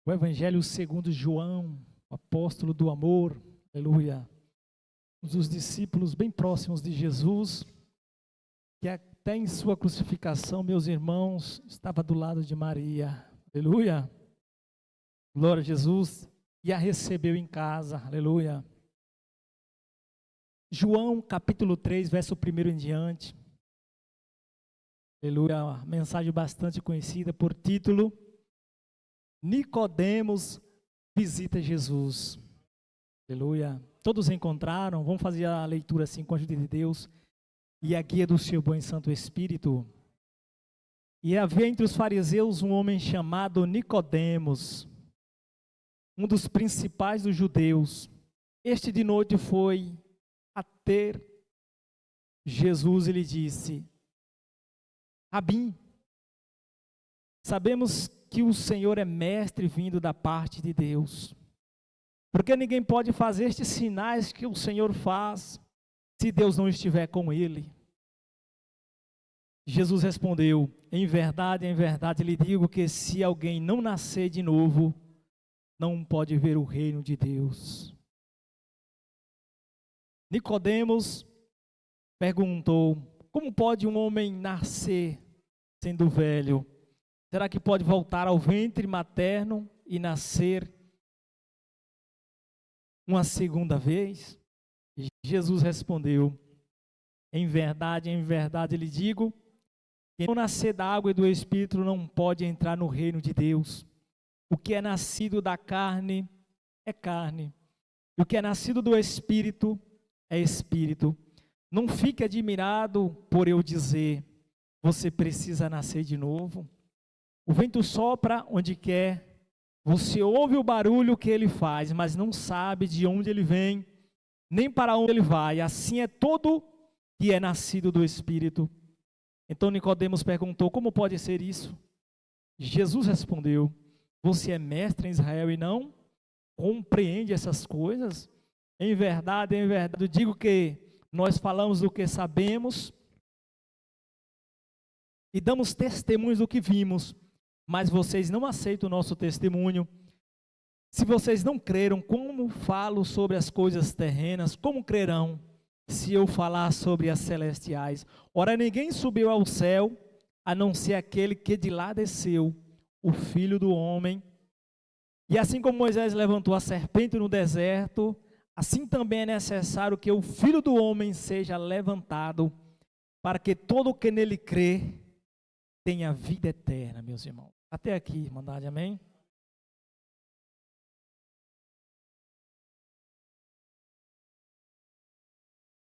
O Evangelho segundo João, o apóstolo do amor, aleluia. Um dos discípulos bem próximos de Jesus, que até em sua crucificação, meus irmãos, estava do lado de Maria, aleluia. Glória a Jesus, e a recebeu em casa, aleluia. João capítulo 3, verso 1 em diante, aleluia, uma mensagem bastante conhecida por título: Nicodemos visita Jesus, aleluia. Todos encontraram? Vamos fazer a leitura assim com a ajuda de Deus e a guia do seu bom e santo Espírito. E havia entre os fariseus um homem chamado Nicodemos, um dos principais dos judeus. Este de noite foi a ter Jesus e lhe disse: Rabi, sabemos que o Senhor é mestre vindo da parte de Deus, porque ninguém pode fazer estes sinais que o Senhor faz, se Deus não estiver com ele. Jesus respondeu: em verdade, lhe digo que se alguém não nascer de novo, não pode ver o reino de Deus. Nicodemos perguntou: como pode um homem nascer sendo velho? Será que pode voltar ao ventre materno e nascer uma segunda vez? E Jesus respondeu: em verdade, lhe digo, quem não nascer da água e do Espírito não pode entrar no reino de Deus. O que é nascido da carne é carne, e o que é nascido do Espírito é Espírito. Não fique admirado por eu dizer: você precisa nascer de novo. O vento sopra onde quer, você ouve o barulho que ele faz, mas não sabe de onde ele vem, nem para onde ele vai. Assim é todo que é nascido do Espírito. Então Nicodemos perguntou: como pode ser isso? Jesus respondeu: você é mestre em Israel e não compreende essas coisas? Em verdade, eu digo que nós falamos do que sabemos e damos testemunhos do que vimos, mas vocês não aceitam o nosso testemunho. Se vocês não creram, como falo sobre as coisas terrenas, como crerão se eu falar sobre as celestiais? Ora, ninguém subiu ao céu, a não ser aquele que de lá desceu, o Filho do Homem. E assim como Moisés levantou a serpente no deserto, assim também é necessário que o Filho do Homem seja levantado, para que todo o que nele crê tenha vida eterna, meus irmãos. Até aqui, irmandade, amém?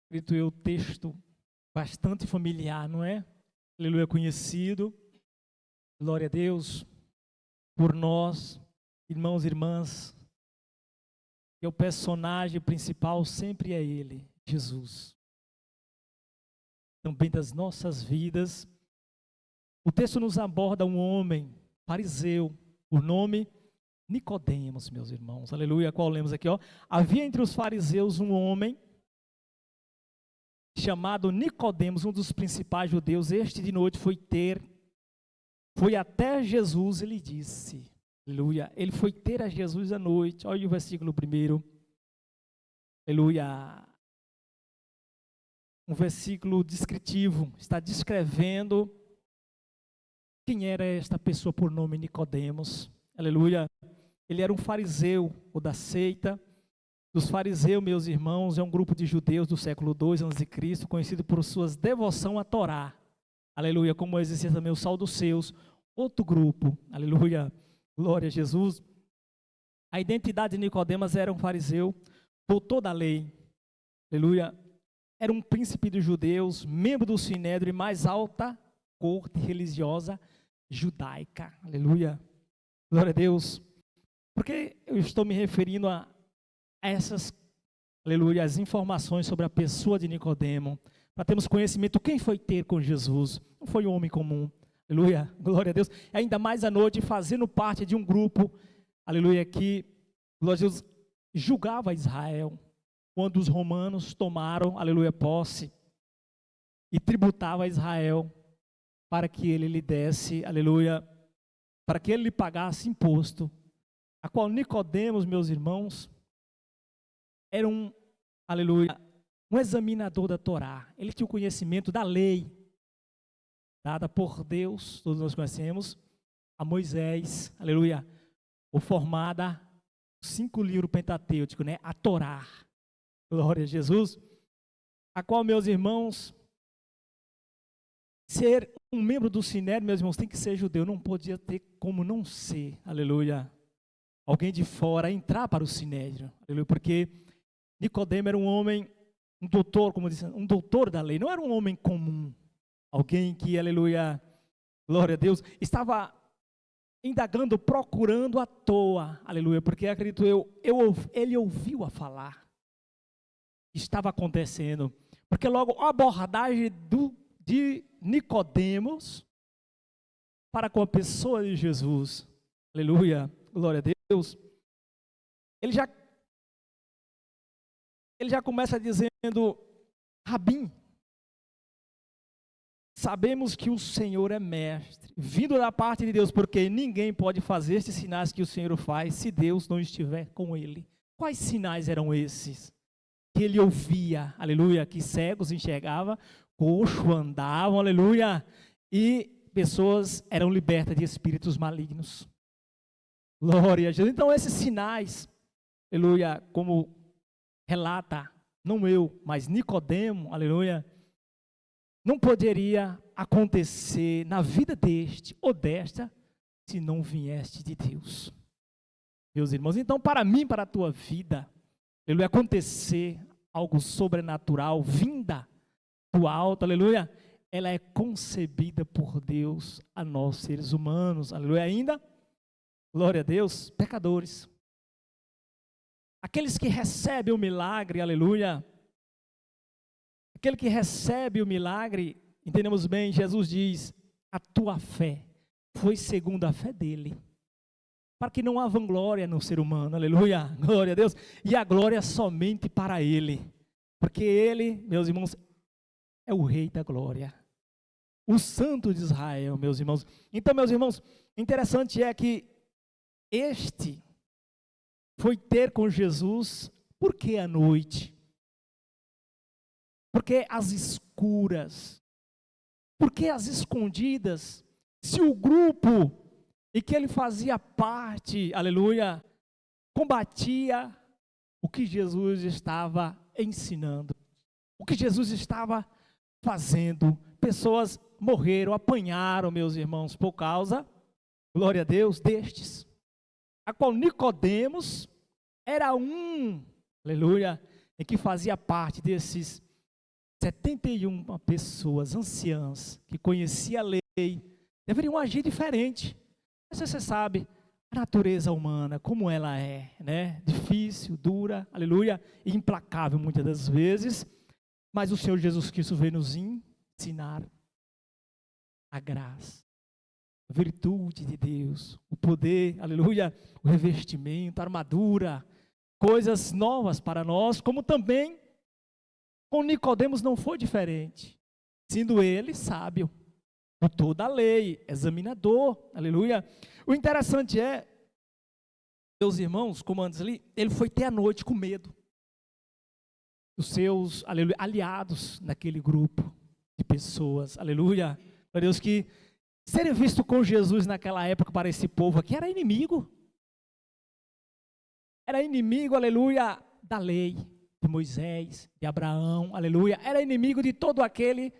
Escrito eu, texto bastante familiar, não é? Aleluia, conhecido. Glória a Deus por nós, irmãos e irmãs. E o personagem principal sempre é Ele, Jesus. Também das nossas vidas. O texto nos aborda um homem fariseu, por nome Nicodemos, meus irmãos. Aleluia, qual lemos aqui, ó. Havia entre os fariseus um homem chamado Nicodemos, um dos principais judeus. Este de noite foi até Jesus e lhe disse, aleluia, ele foi ter a Jesus à noite. Olha o versículo 1, aleluia, um versículo descritivo, está descrevendo quem era esta pessoa por nome Nicodemos, aleluia. Ele era um fariseu, ou da seita dos fariseus, meus irmãos. É um grupo de judeus do século II a.C., conhecido por suas devoção à Torá, aleluia, como existia também os saduceus, outro grupo, aleluia, glória a Jesus. A identidade de Nicodemos era um fariseu, doutor da lei, aleluia, era um príncipe dos judeus, membro do sinédrio e mais alta corte religiosa judaica, aleluia, glória a Deus. Porque eu estou me referindo a essas, aleluia, as informações sobre a pessoa de Nicodemo, para termos conhecimento quem foi ter com Jesus. Não foi um homem comum, aleluia, glória a Deus. Ainda mais à noite, fazendo parte de um grupo, aleluia, que, glória a Deus, julgava Israel, quando os romanos tomaram, aleluia, posse, e tributava a Israel, para que ele lhe desse, aleluia, para que ele lhe pagasse imposto a qual Nicodemos, meus irmãos, era aleluia, um examinador da Torá. Ele tinha o conhecimento da lei, dada por Deus, todos nós conhecemos, a Moisés, aleluia, ou formada 5 livros pentatêuticos, né? A Torá, glória a Jesus, a qual, meus irmãos, ser um membro do Sinédrio, meus irmãos, tem que ser judeu, não podia ter como não ser, aleluia, alguém de fora entrar para o Sinédrio, aleluia, porque Nicodemo era um homem, um doutor, como disse, um doutor da lei, não era um homem comum, alguém que, aleluia, glória a Deus, estava indagando, procurando à toa, aleluia, porque acredito ele ouviu a falar, estava acontecendo, porque logo a abordagem de Nicodemos para com a pessoa de Jesus, aleluia, glória a Deus, ele já começa dizendo: Rabim, sabemos que o Senhor é mestre, vindo da parte de Deus, porque ninguém pode fazer esses sinais que o Senhor faz se Deus não estiver com ele. Quais sinais eram esses? Que ele ouvia, aleluia, que cegos enxergavam, coxos andavam, aleluia, e pessoas eram libertas de espíritos malignos. Glória a Jesus. Então esses sinais, aleluia, como relata, não eu, mas Nicodemo, aleluia, não poderia acontecer na vida deste ou desta, se não vieste de Deus. Meus irmãos, então para mim, para a tua vida, aleluia, acontecer algo sobrenatural, vinda do alto, aleluia, ela é concebida por Deus a nós, seres humanos, aleluia, ainda, glória a Deus, pecadores. Aqueles que recebem o milagre, aleluia, aquele que recebe o milagre, entendemos bem, Jesus diz, a tua fé foi segundo a fé dele, para que não há vanglória no ser humano, aleluia, glória a Deus, e a glória somente para ele, porque ele, meus irmãos, é o rei da glória, o santo de Israel, meus irmãos. Então, meus irmãos, interessante é que este foi ter com Jesus, por que à noite? Por que às escuras? Por que às escondidas? Se o grupo em que ele fazia parte, aleluia, combatia o que Jesus estava ensinando, o que Jesus estava fazendo, pessoas morreram, apanharam, meus irmãos, por causa, glória a Deus, destes, a qual Nicodemos era aleluia, em que fazia parte desses 71 pessoas anciãs que conheciam a lei, deveriam agir diferente. Mas você sabe, a natureza humana, como ela é, né? Difícil, dura, aleluia, e implacável muitas das vezes, mas o Senhor Jesus Cristo veio nos ensinar a graça, a virtude de Deus, o poder, aleluia, o revestimento, a armadura, coisas novas para nós, como também com Nicodemos não foi diferente, sendo ele sábio, doutor da lei, examinador, aleluia. O interessante é, meus irmãos, como antes ali, ele foi ter a noite com medo dos seus, aleluia, aliados naquele grupo de pessoas, aleluia, para Deus, que serem vistos com Jesus naquela época para esse povo aqui era inimigo, aleluia, da lei de Moisés, de Abraão, aleluia, era inimigo de todo aquele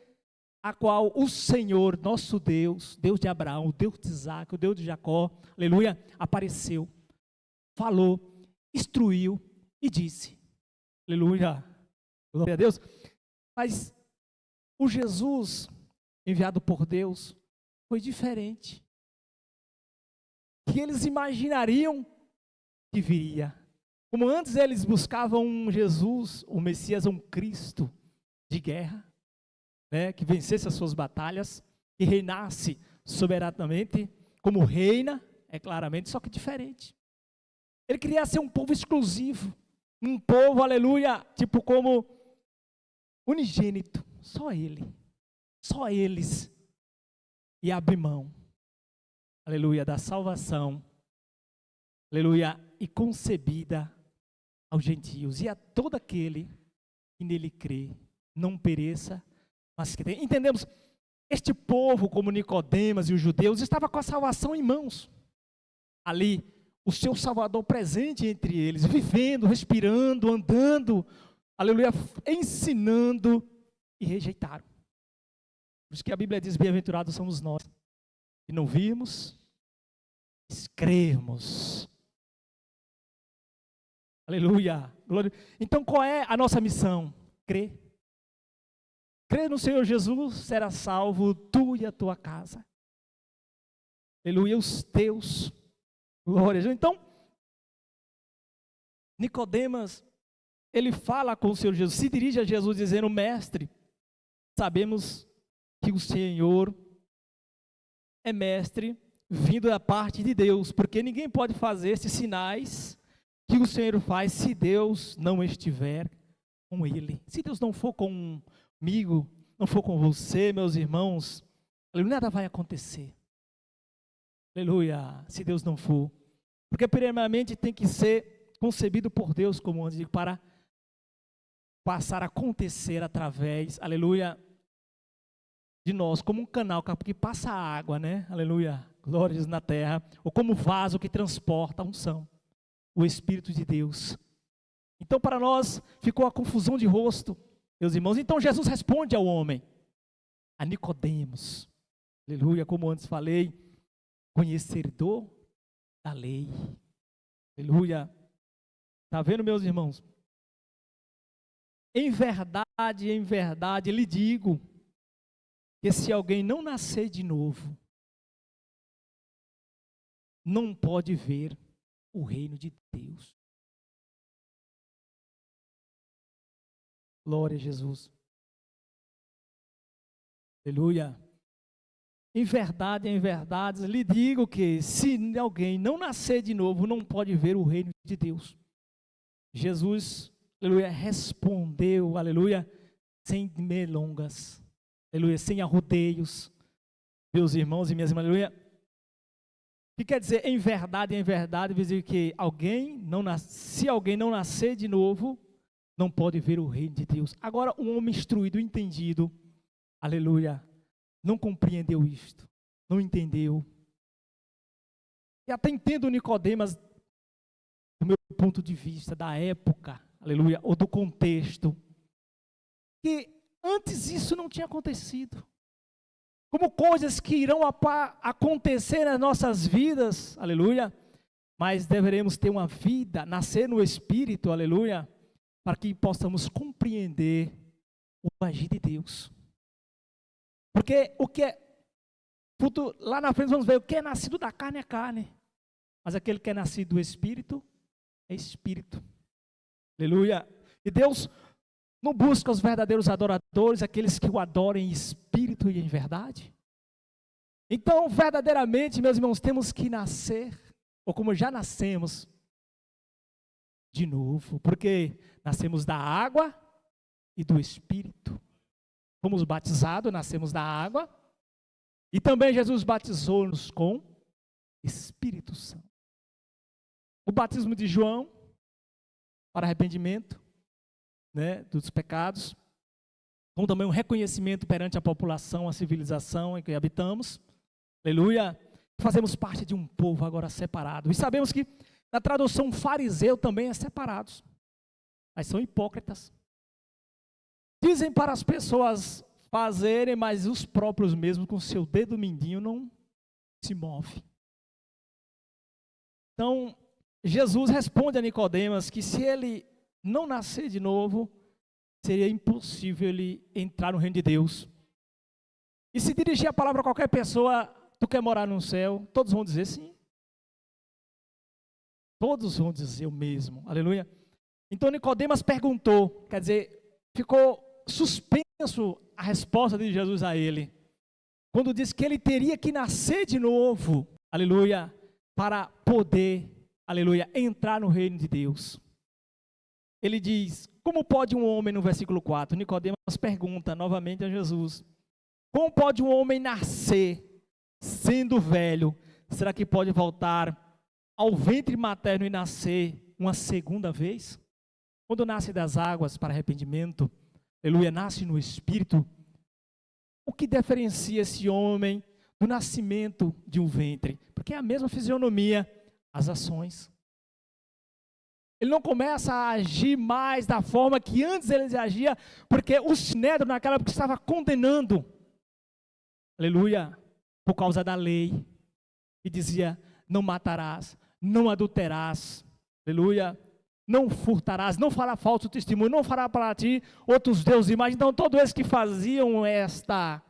a qual o Senhor, nosso Deus, Deus de Abraão, o Deus de Isaac, o Deus de Jacó, aleluia, apareceu, falou, instruiu e disse, aleluia, glória a Deus. Mas o Jesus enviado por Deus foi diferente, que eles imaginariam que viria. Como antes eles buscavam um Jesus, um Messias, um Cristo de guerra, né, que vencesse as suas batalhas, que reinasse soberanamente, como reina, claramente, só que diferente. Ele queria ser um povo exclusivo, um povo, aleluia, tipo como unigênito, só ele, só eles, e abre mão, aleluia, da salvação, aleluia, e concebida aos gentios, e a todo aquele que nele crê, não pereça, mas que tenha. Entendemos? Este povo, como Nicodemos e os judeus, estava com a salvação em mãos. Ali, o seu Salvador presente entre eles, vivendo, respirando, andando, aleluia, ensinando, e rejeitaram. Por isso que a Bíblia diz, bem-aventurados somos nós, que não vimos, mas cremos. Aleluia. Glória. Então qual é a nossa missão? Crer. Crer no Senhor Jesus, será salvo tu e a tua casa. Aleluia, os teus. Glória a Deus. Então, Nicodemos, ele fala com o Senhor Jesus, se dirige a Jesus dizendo, mestre, sabemos que o Senhor é mestre, vindo da parte de Deus, porque ninguém pode fazer esses sinais que o Senhor faz se Deus não estiver com ele. Se Deus não for comigo, não for com você, meus irmãos, nada vai acontecer. Aleluia, se Deus não for. Porque primeiramente tem que ser concebido por Deus como antes, para passar a acontecer através, aleluia, de nós, como um canal que passa a água, né? Aleluia, glórias na terra, ou como vaso que transporta a unção, o Espírito de Deus. Então para nós ficou a confusão de rosto, meus irmãos. Então Jesus responde ao homem, a Nicodemos, aleluia, como antes falei, conhecedor da lei, aleluia. Está vendo, meus irmãos? Em verdade, lhe digo, que se alguém não nascer de novo, não pode ver o reino de Deus. Glória a Jesus. Aleluia. Em verdade, lhe digo que se alguém não nascer de novo, não pode ver o reino de Deus. Jesus, aleluia, respondeu, aleluia, sem delongas, aleluia, sem arrodeios, meus irmãos e minhas irmãs, aleluia. O que quer dizer em verdade, dizer que se alguém não nascer de novo, não pode ver o reino de Deus. Agora, um homem instruído, entendido, aleluia, não compreendeu isto, não entendeu. E até entendo Nicodemos, do meu ponto de vista, da época, aleluia, ou do contexto, que antes isso não tinha acontecido. Como coisas que irão acontecer nas nossas vidas, aleluia, mas deveremos ter uma vida, nascer no Espírito, aleluia, para que possamos compreender o agir de Deus. Porque o que é, lá na frente vamos ver, o que é nascido da carne é carne, mas aquele que é nascido do Espírito, é Espírito. Aleluia. E Deus não busca os verdadeiros adoradores, aqueles que o adoram em espírito e em verdade. Então, verdadeiramente, meus irmãos, temos que nascer, ou como já nascemos, de novo, porque nascemos da água e do Espírito. Fomos batizados, nascemos da água, e também Jesus batizou-nos com Espírito Santo. O batismo de João, para arrependimento, né, dos pecados, como também um reconhecimento perante a população, a civilização em que habitamos, aleluia, fazemos parte de um povo agora separado, e sabemos que na tradução fariseu também é separados, mas são hipócritas, dizem para as pessoas fazerem, mas os próprios mesmos com seu dedo mindinho não se move. Então, Jesus responde a Nicodemos que se ele não nascer de novo, seria impossível ele entrar no reino de Deus. E se dirigir a palavra a qualquer pessoa, tu quer morar no céu, todos vão dizer sim. Todos vão dizer o mesmo, aleluia. Então Nicodemos perguntou, quer dizer, ficou suspenso a resposta de Jesus a ele, quando disse que ele teria que nascer de novo, aleluia, para poder, aleluia, entrar no reino de Deus. Ele diz, como pode um homem, no versículo 4, Nicodemos pergunta novamente a Jesus, como pode um homem nascer sendo velho? Será que pode voltar ao ventre materno e nascer uma segunda vez? Quando nasce das águas para arrependimento, aleluia, nasce no Espírito, o que diferencia esse homem do nascimento de um ventre? Porque é a mesma fisionomia, as ações. Ele não começa a agir mais da forma que antes ele agia, porque o Sinédrio naquela época estava condenando, aleluia, por causa da lei, e dizia, não matarás, não adulterarás, aleluia, não furtarás, não fará falso testemunho, não fará para ti outros deuses e imagens. Então todos eles que faziam estas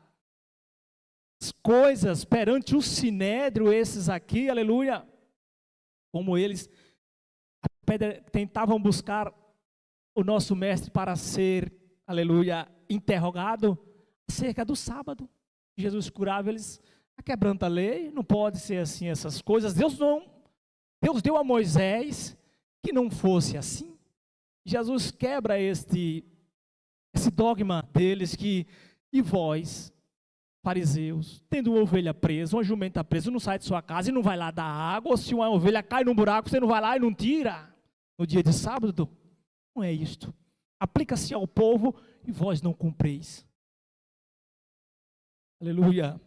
coisas perante o Sinédrio, esses aqui, aleluia, como eles tentavam buscar o nosso mestre para ser, aleluia, interrogado acerca do sábado. Jesus curava eles, quebrando a lei, não pode ser assim essas coisas. Deus deu a Moisés que não fosse assim. Jesus quebra esse dogma deles que, e vós, fariseus, tendo uma ovelha presa, uma jumenta presa, não sai de sua casa e não vai lá dar água, ou se uma ovelha cai num buraco, você não vai lá e não tira no dia de sábado? Não é isto. Aplica-se ao povo e vós não cumpreis. Aleluia.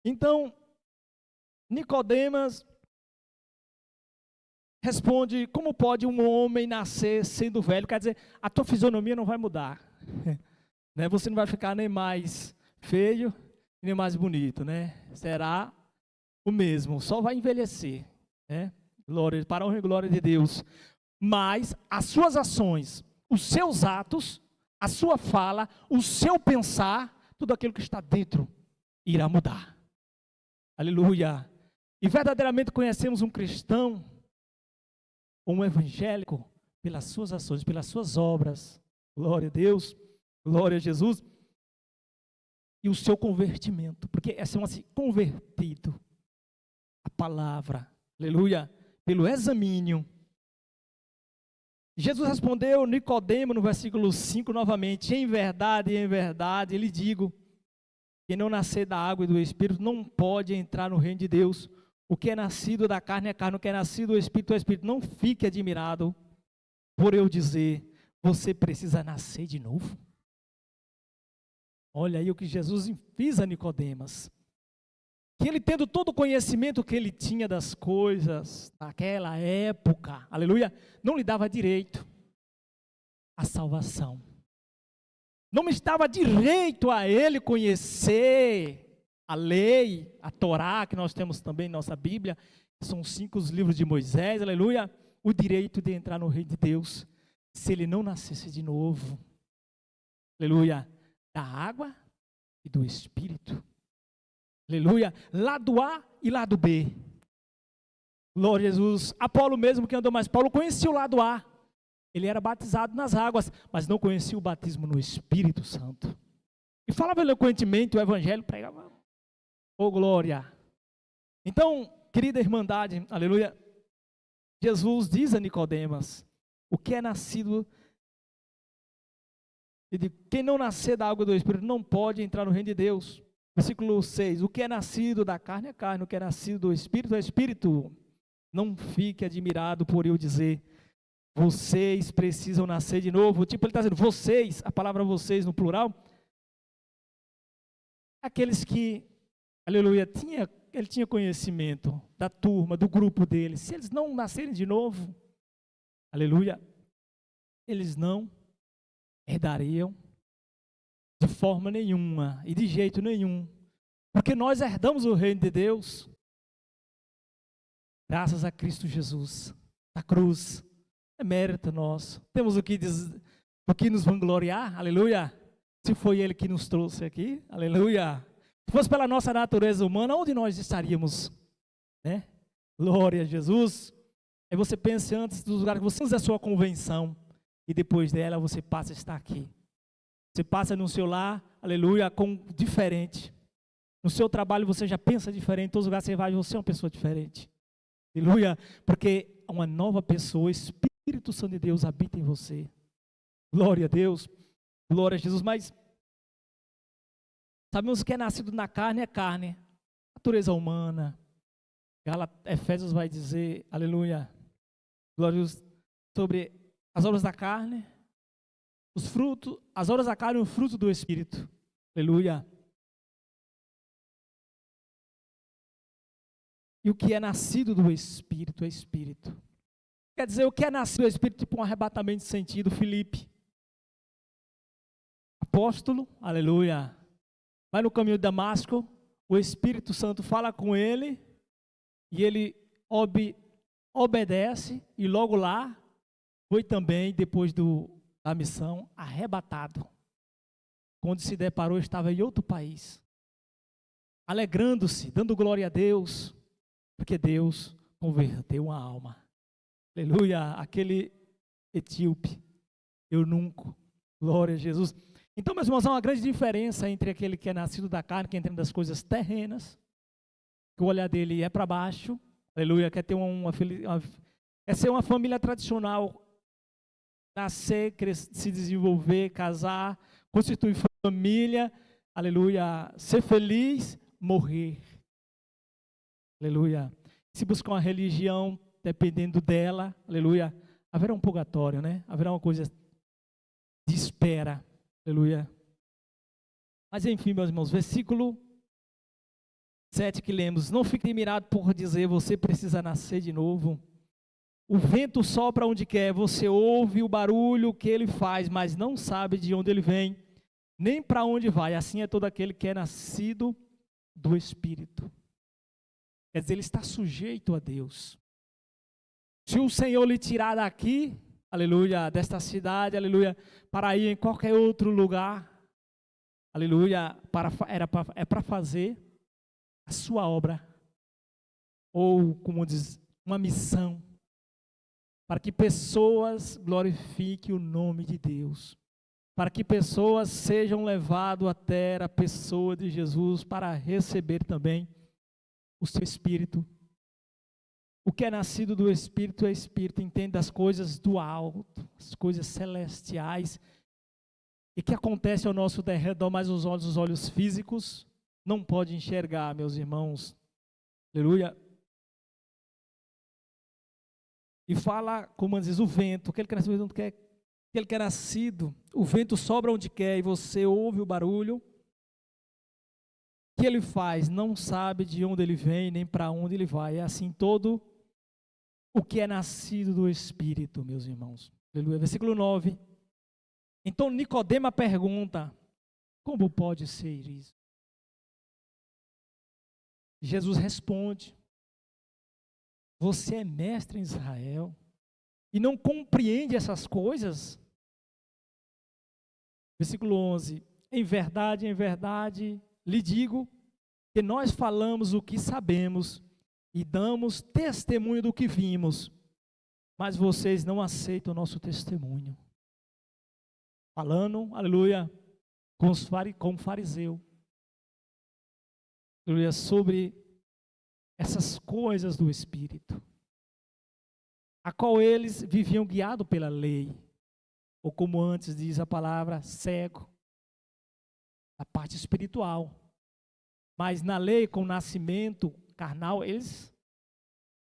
Então, Nicodemas responde, como pode um homem nascer sendo velho? Quer dizer, a tua fisionomia não vai mudar. Né? Você não vai ficar nem mais feio, nem mais bonito, né? Será o mesmo, só vai envelhecer, né? Glória, para a honra e glória de Deus. Mas as suas ações, os seus atos, a sua fala, o seu pensar, tudo aquilo que está dentro irá mudar. Aleluia. E verdadeiramente conhecemos um cristão, um evangélico, pelas suas ações, pelas suas obras. Glória a Deus, glória a Jesus. E o seu convertimento, porque é assim, convertido. A palavra, aleluia, pelo examínio. Jesus respondeu Nicodemo no versículo 5 novamente, em verdade, lhe digo, quem não nascer da água e do Espírito não pode entrar no reino de Deus. O que é nascido da carne é carne, o que é nascido do Espírito é Espírito. Não fique admirado por eu dizer, você precisa nascer de novo. Olha aí o que Jesus fez a Nicodemas. Que ele, tendo todo o conhecimento que ele tinha das coisas naquela época, aleluia, não lhe dava direito à salvação. Não me estava direito a ele conhecer a lei, a Torá, que nós temos também em nossa Bíblia, que são 5 livros de Moisés, aleluia, o direito de entrar no reino de Deus, se ele não nascesse de novo, aleluia, da água e do Espírito, aleluia, lado A e lado B. Glória a Jesus. Apolo mesmo que andou mais, Paulo conhecia o lado A, ele era batizado nas águas, mas não conhecia o batismo no Espírito Santo. E falava eloquentemente o evangelho, pregava, oh glória. Então, querida irmandade, aleluia, Jesus diz a Nicodemas, o que é nascido, quem não nascer da água do Espírito não pode entrar no reino de Deus. Versículo 6, o que é nascido da carne é carne, o que é nascido do Espírito é Espírito. Não fique admirado por eu dizer, vocês precisam nascer de novo. Tipo, ele está dizendo, vocês, a palavra vocês no plural, aqueles que, aleluia, ele tinha conhecimento da turma, do grupo dele. Se eles não nascerem de novo, aleluia, eles não herdariam de forma nenhuma e de jeito nenhum, porque nós herdamos o reino de Deus graças a Cristo Jesus, na cruz. É mérito nosso. Temos o que nos vangloriar, aleluia. Se foi Ele que nos trouxe aqui, aleluia. Se fosse pela nossa natureza humana, onde nós estaríamos? Né? Glória a Jesus. Aí você pensa antes dos lugares que você usa a sua convenção, e depois dela você passa a estar aqui. Você passa no seu lar, aleluia, com diferente. No seu trabalho você já pensa diferente, em todos os lugares que você vai, você é uma pessoa diferente. Aleluia, porque uma nova pessoa, o Espírito Santo de Deus habita em você. Glória a Deus, glória a Jesus. Mas sabemos que é nascido na carne é carne, natureza humana, Efésios vai dizer, aleluia, glórias, sobre as obras da carne, os frutos, as obras da carne e o fruto do Espírito. Aleluia. E o que é nascido do Espírito é Espírito. Quer dizer, o que é nascido do Espírito, tipo um arrebatamento de sentido. Filipe, apóstolo, aleluia, vai no caminho de Damasco, o Espírito Santo fala com ele, e ele obedece, e logo lá, foi também, depois da missão, arrebatado. Quando se deparou, estava em outro país, alegrando-se, dando glória a Deus, porque Deus converteu uma alma. Aleluia, aquele etíope, eunuco, glória a Jesus. Então, meus irmãos, há uma grande diferença entre aquele que é nascido da carne, que entra das coisas terrenas, que o olhar dele é para baixo, aleluia, quer ter quer ser uma família tradicional, nascer, crescer, se desenvolver, casar, constituir família, aleluia, ser feliz, morrer, aleluia. Se buscar uma religião, dependendo dela, aleluia, haverá um purgatório, né? Haverá uma coisa de espera, aleluia. Mas enfim, meus irmãos, versículo 7 que lemos: não fique admirado por dizer, você precisa nascer de novo. O vento sopra onde quer, você ouve o barulho que ele faz, mas não sabe de onde ele vem, nem para onde vai. Assim é todo aquele que é nascido do Espírito. Quer dizer, ele está sujeito a Deus. Se o Senhor lhe tirar daqui, aleluia, desta cidade, aleluia, para ir em qualquer outro lugar, aleluia, é para fazer a sua obra, ou como diz, uma missão, para que pessoas glorifiquem o nome de Deus, para que pessoas sejam levadas até a pessoa de Jesus, para receber também o seu Espírito. O que é nascido do Espírito é Espírito, entende das coisas do alto, as coisas celestiais, e que acontece ao nosso derredor, mas os olhos físicos não podem enxergar, meus irmãos. Aleluia. E fala, como diz, o vento, aquele que é nascido, o vento sobra onde quer, e você ouve o barulho que ele faz, não sabe de onde ele vem, nem para onde ele vai. É assim todo o que é nascido do Espírito, meus irmãos. Aleluia. Versículo 9. Então Nicodemo pergunta: como pode ser isso? Jesus responde: você é mestre em Israel e não compreende essas coisas? Versículo 11. Em verdade, lhe digo que nós falamos o que sabemos e damos testemunho do que vimos, mas vocês não aceitam o nosso testemunho. Falando, aleluia, com o fariseu, aleluia, sobre essas coisas do Espírito, a qual eles viviam guiados pela lei, ou como antes diz a palavra, cego, a parte espiritual. Mas na lei, com o nascimento carnal, eles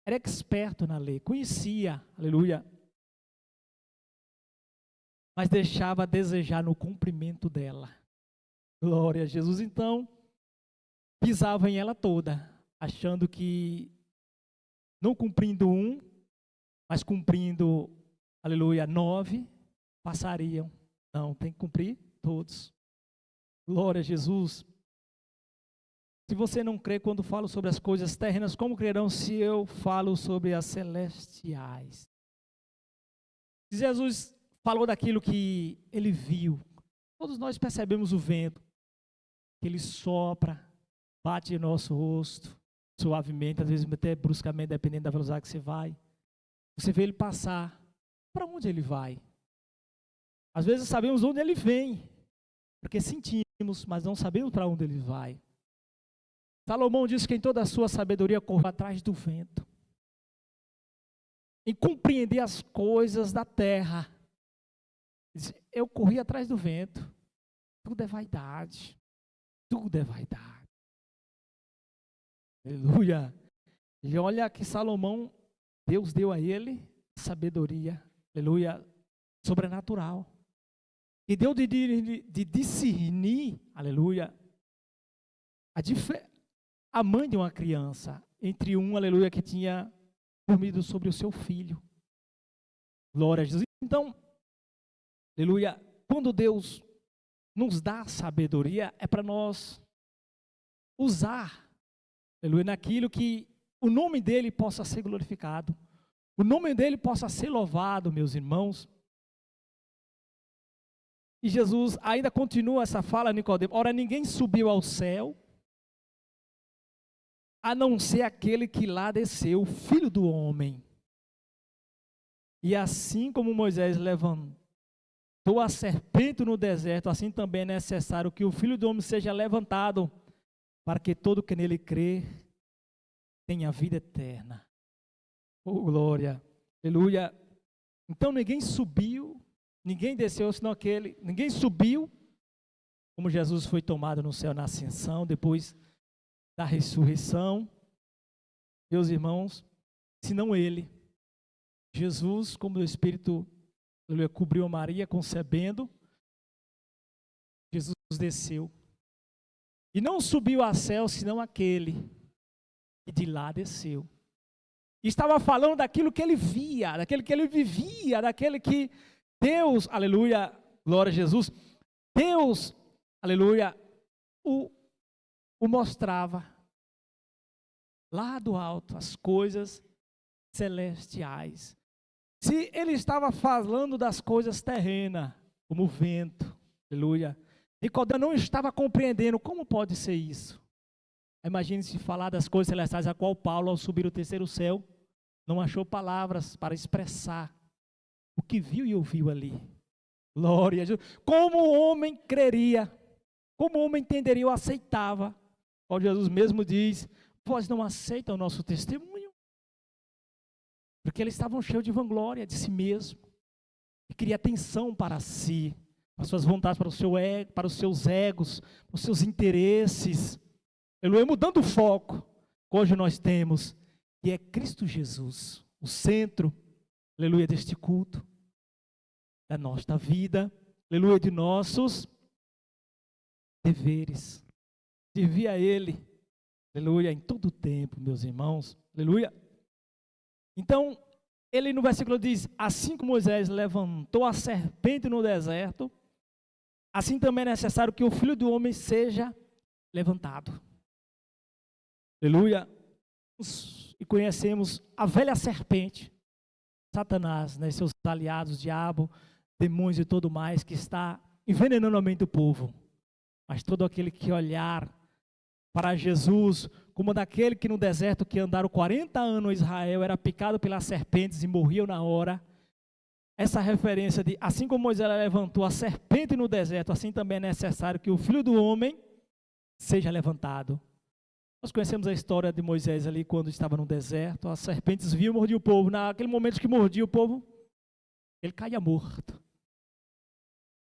eram expertos na lei, conhecia, aleluia, mas deixava a desejar no cumprimento dela. Glória a Jesus. Então, pisava em ela toda, achando que não cumprindo um, mas cumprindo, aleluia, 9, passariam. Não, tem que cumprir todos. Glória a Jesus. Se você não crê quando falo sobre as coisas terrenas, como crerão se eu falo sobre as celestiais? Jesus falou daquilo que ele viu. Todos nós percebemos o vento, que ele sopra, bate em nosso rosto, suavemente, às vezes até bruscamente, dependendo da velocidade que você vai. Você vê ele passar. Para onde ele vai? Às vezes sabemos onde ele vem, porque sentimos, mas não sabemos para onde ele vai. Salomão diz que em toda a sua sabedoria correu atrás do vento, em compreender as coisas da terra. Eu corri atrás do vento. Tudo é vaidade. Tudo é vaidade. Aleluia. E olha que Salomão, Deus deu a ele sabedoria, aleluia, sobrenatural. E deu de discernir, aleluia, a mãe de uma criança, entre aleluia, que tinha dormido sobre o seu filho. Glória a Jesus. Então, aleluia, quando Deus nos dá sabedoria, é para nós usar, aleluia, naquilo que o nome dele possa ser glorificado, o nome dele possa ser louvado, meus irmãos. E Jesus ainda continua essa fala a Nicodemo: ora, ninguém subiu ao céu, a não ser aquele que lá desceu, o Filho do Homem. E assim como Moisés levantou a serpente no deserto, assim também é necessário que o Filho do Homem seja levantado, para que todo que nele crê tenha vida eterna. Oh, glória, aleluia. Então ninguém subiu, ninguém desceu, senão ninguém subiu, como Jesus foi tomado no céu na ascensão, depois da ressurreição, meus irmãos, senão ele. Jesus, como o Espírito, aleluia, cobriu a Maria concebendo, Jesus desceu. E não subiu ao céu, senão aquele que de lá desceu. E estava falando daquilo que ele via, daquele que ele vivia, daquele que Deus, aleluia, glória a Jesus, Deus, aleluia, o mostrava lá do alto, as coisas celestiais. Se ele estava falando das coisas terrenas, como o vento, aleluia, Nicodemo não estava compreendendo como pode ser isso. Imagine-se falar das coisas celestiais, a qual Paulo, ao subir o terceiro céu, não achou palavras para expressar o que viu e ouviu ali. Glória a Jesus. Como o homem creria, como o homem entenderia ou aceitava. Paulo Jesus mesmo diz: vós não aceitam o nosso testemunho. Porque eles estavam cheios de vanglória de si mesmo. E queria atenção para si, para suas vontades, para os seus egos, para os seus interesses. Aleluia, mudando o foco que hoje nós temos, que é Cristo Jesus, o centro, aleluia, deste culto, da nossa vida, aleluia, de nossos deveres. Servir a Ele, aleluia, em todo o tempo, meus irmãos, aleluia. Então, ele no versículo diz: assim como Moisés levantou a serpente no deserto, assim também é necessário que o Filho do Homem seja levantado. Aleluia. E conhecemos a velha serpente, Satanás, né, seus aliados, diabo, demônios e tudo mais, que está envenenando a mente do povo. Mas todo aquele que olhar para Jesus, como daquele que no deserto que andaram 40 anos Israel, era picado pelas serpentes e morriam na hora. Essa referência de, assim como Moisés levantou a serpente no deserto, assim também é necessário que o Filho do Homem seja levantado. Nós conhecemos a história de Moisés ali, quando estava no deserto, as serpentes vinham e mordiam o povo. Naquele momento que mordia o povo, ele caía morto.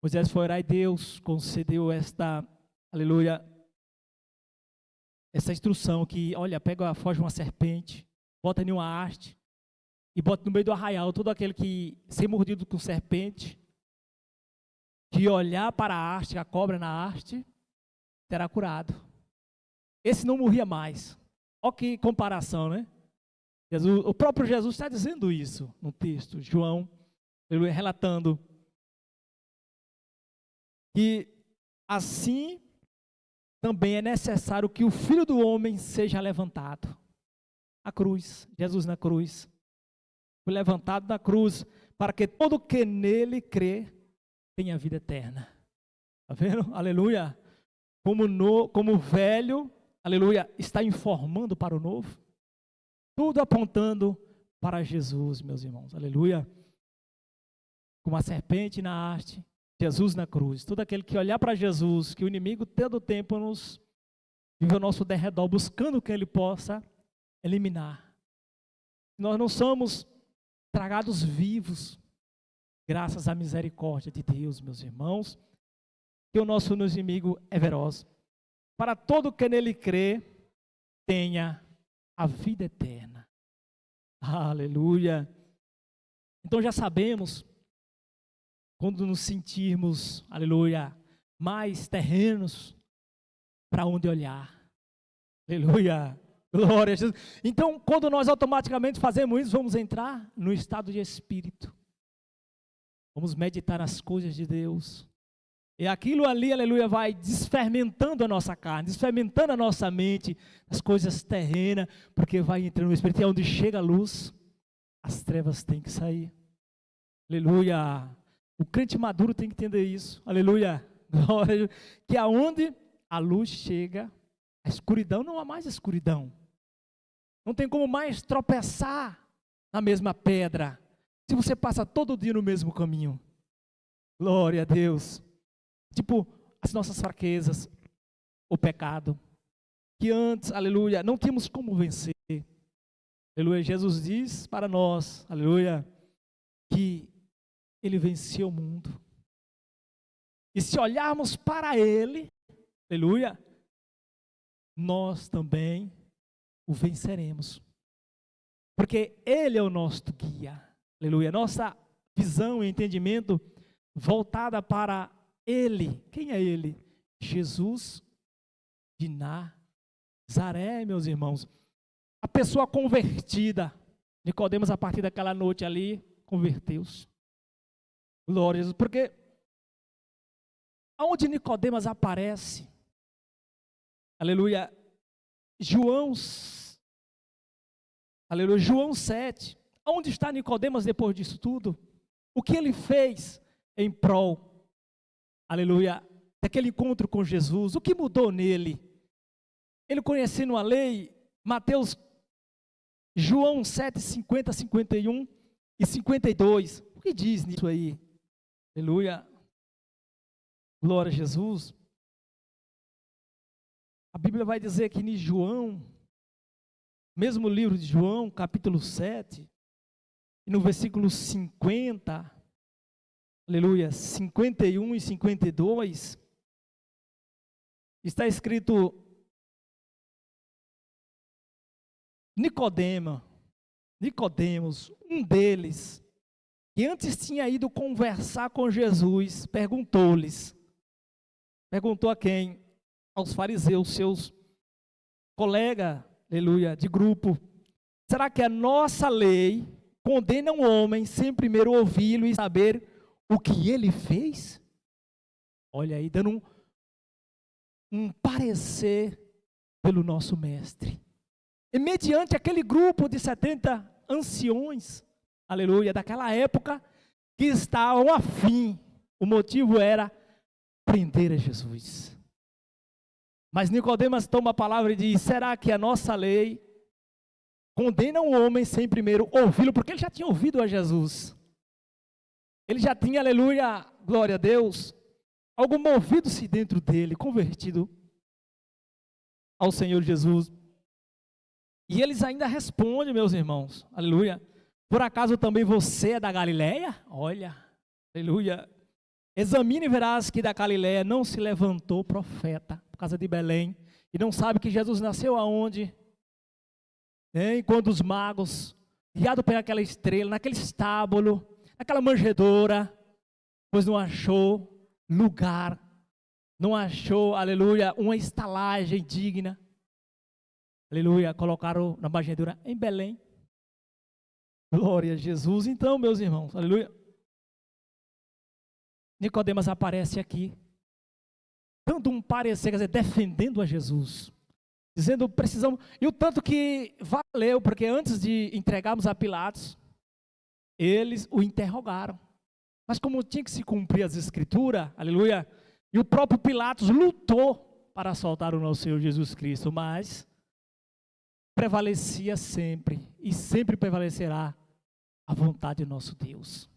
Moisés foi orar e Deus concedeu esta, aleluia, essa instrução que, olha, foge uma serpente, bota em uma haste e bota no meio do arraial. Todo aquele que ser mordido com serpente, que olhar para a haste, a cobra na haste, será curado. Esse não morria mais. Olha que comparação, né? O próprio Jesus está dizendo isso no texto, João, aleluia, relatando que assim também é necessário que o Filho do Homem seja levantado. A cruz, Jesus na cruz, foi levantado da cruz, para que todo que nele crê tenha vida eterna. Está vendo? Aleluia. Como o velho, aleluia, está informando para o novo. Tudo apontando para Jesus, meus irmãos. Aleluia. Como a serpente na haste, Jesus na cruz. Todo aquele que olhar para Jesus, que o inimigo todo o tempo nos vive ao nosso derredor, buscando que ele possa eliminar. Nós não somos tragados vivos, graças à misericórdia de Deus, meus irmãos, que o nosso inimigo é feroz. Para todo que nele crê, tenha a vida eterna. Aleluia. Então já sabemos, quando nos sentirmos, aleluia, mais terrenos, para onde olhar. Aleluia. Glória a Jesus. Então, quando nós automaticamente fazemos isso, vamos entrar no estado de espírito. Vamos meditar nas coisas de Deus. E aquilo ali, aleluia, vai desfermentando a nossa carne, desfermentando a nossa mente, as coisas terrenas, porque vai entrando no espírito. E é onde chega a luz, as trevas têm que sair. Aleluia. O crente maduro tem que entender isso. Aleluia. Glória a Deus. Que aonde a luz chega, a escuridão não há mais escuridão. Não tem como mais tropeçar na mesma pedra, se você passa todo dia no mesmo caminho. Glória a Deus. Tipo, as nossas fraquezas, o pecado, que antes, aleluia, não tínhamos como vencer. Aleluia, Jesus diz para nós, aleluia, que Ele venceu o mundo. E se olharmos para Ele, aleluia, nós também o venceremos. Porque Ele é o nosso guia. Aleluia. Nossa visão e entendimento voltada para Ele. Quem é Ele? Jesus de Nazaré, meus irmãos. A pessoa convertida. Nicodemos, a partir daquela noite ali, converteu-se. Glória a Jesus. Porque aonde Nicodemos aparece, aleluia, aleluia, João 7, onde está Nicodemos depois disso tudo? O que ele fez em prol, aleluia, daquele encontro com Jesus? O que mudou nele? Ele conhecendo a lei, João 7, 50, 51 e 52, o que diz nisso aí? Aleluia, glória a Jesus. A Bíblia vai dizer que em João, mesmo livro de João, capítulo 7, e no versículo 50, aleluia, 51 e 52, está escrito: Nicodemos, um deles, que antes tinha ido conversar com Jesus, perguntou a quem? Aos fariseus, seus colegas, aleluia, de grupo: será que a nossa lei condena um homem sem primeiro ouvi-lo e saber o que ele fez? Olha aí, dando um parecer pelo nosso mestre. E mediante aquele grupo de 70 anciões, aleluia, daquela época, que estavam afim, o motivo era prender a Jesus. Mas Nicodemos toma a palavra e diz: será que a nossa lei condena um homem sem primeiro ouvi-lo? Porque ele já tinha ouvido a Jesus. Ele já tinha, aleluia, glória a Deus, algo movido-se dentro dele, convertido ao Senhor Jesus. E eles ainda respondem, meus irmãos, aleluia: por acaso também você é da Galileia? Olha, aleluia. Examine e verás que da Galileia não se levantou profeta por causa de Belém, e não sabe que Jesus nasceu aonde? Quando os magos, guiados por aquela estrela, naquele estábulo, naquela manjedoura, pois não achou lugar, não achou, aleluia, uma estalagem digna, aleluia, colocaram na manjedoura em Belém. Glória a Jesus. Então, meus irmãos, aleluia, Nicodemos aparece aqui, dando um parecer, quer dizer, defendendo a Jesus, dizendo: precisamos, e o tanto que valeu, porque antes de entregarmos a Pilatos, eles o interrogaram, mas como tinha que se cumprir as escrituras, aleluia, e o próprio Pilatos lutou para soltar o nosso Senhor Jesus Cristo, mas prevalecia sempre, e sempre prevalecerá a vontade de nosso Deus.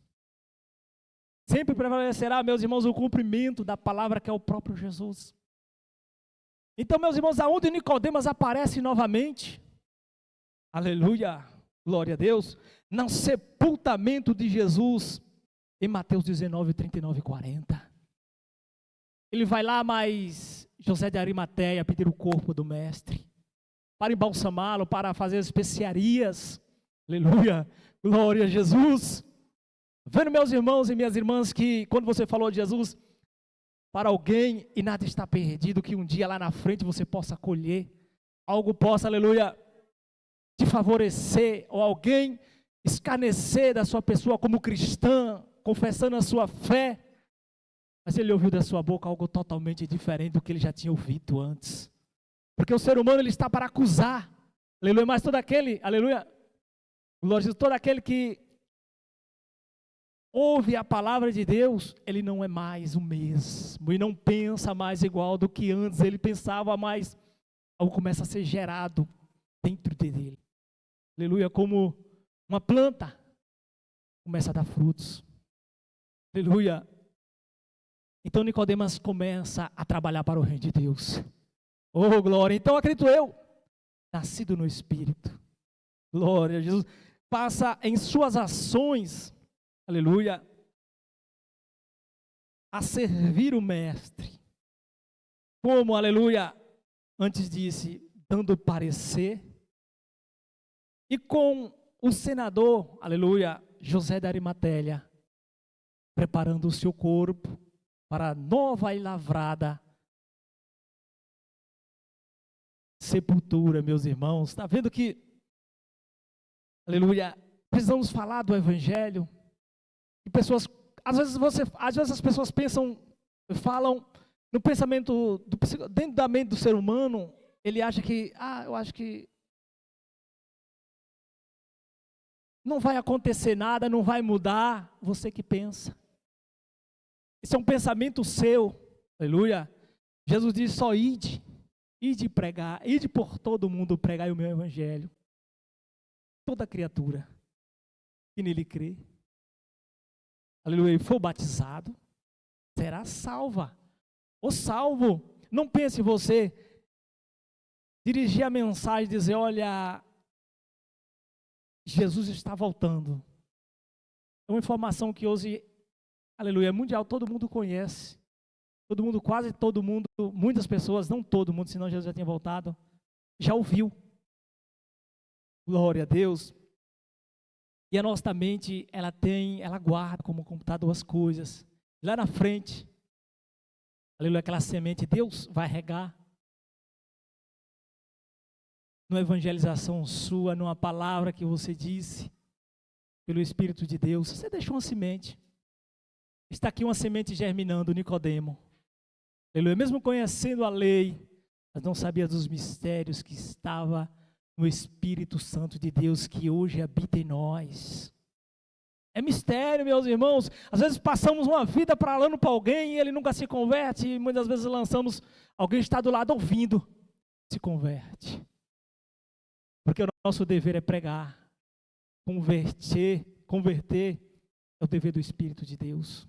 Sempre prevalecerá, meus irmãos, o cumprimento da palavra que é o próprio Jesus. Então, meus irmãos, aonde Nicodemos aparece novamente, aleluia, glória a Deus, no sepultamento de Jesus, em Mateus 19, 39 e 40. Ele vai lá, mas José de Arimateia pedir o corpo do mestre. para embalsamá-lo, para fazer especiarias. Aleluia, glória a Jesus. Vendo, meus irmãos e minhas irmãs, que quando você falou de Jesus, para alguém, e nada está perdido, que um dia lá na frente você possa colher, algo possa, aleluia, te favorecer, ou alguém escarnecer da sua pessoa como cristã, confessando a sua fé, mas ele ouviu da sua boca algo totalmente diferente do que ele já tinha ouvido antes. Porque o ser humano, ele está para acusar, aleluia, mas todo aquele, aleluia, glória a Deus, todo aquele que ouve a palavra de Deus, ele não é mais o mesmo, e não pensa mais igual do que antes ele pensava, mas algo começa a ser gerado dentro dele, aleluia, como uma planta começa a dar frutos, aleluia. Então Nicodemas começa a trabalhar para o reino de Deus. Oh, glória! Então acredito eu, nascido no Espírito, glória a Jesus, passa em suas ações, aleluia, a servir o mestre, como, aleluia, antes disse, dando parecer, e com o senador, aleluia, José da Arimateia, preparando o seu corpo para a nova e lavrada sepultura, meus irmãos. Está vendo que, aleluia, precisamos falar do evangelho. E pessoas, às vezes as pessoas falam no pensamento, dentro da mente do ser humano, ele acha que, eu acho que não vai acontecer nada, não vai mudar. Você que pensa. Isso é um pensamento seu, aleluia. Jesus diz só ide pregar, ide por todo mundo pregar o meu evangelho. Toda criatura que nele crê, aleluia, e for batizado, será salva, ou salvo. Não pense você dirigir a mensagem e dizer, olha, Jesus está voltando. É uma informação que hoje, aleluia, mundial, todo mundo conhece. Todo mundo, quase todo mundo, muitas pessoas, não todo mundo, senão Jesus já tinha voltado, já ouviu. Glória a Deus. E a nossa mente, ela guarda como computador as coisas. Lá na frente, aleluia, aquela semente, Deus vai regar. Numa evangelização sua, numa palavra que você disse, pelo Espírito de Deus, você deixou uma semente. Está aqui uma semente germinando, Nicodemo. Aleluia, mesmo conhecendo a lei, mas não sabia dos mistérios que estava no Espírito Santo de Deus, que hoje habita em nós. É mistério, meus irmãos. Às vezes passamos uma vida falando para alguém e ele nunca se converte, e muitas vezes lançamos, alguém está do lado ouvindo, se converte. Porque o nosso dever é pregar, converter é o dever do Espírito de Deus.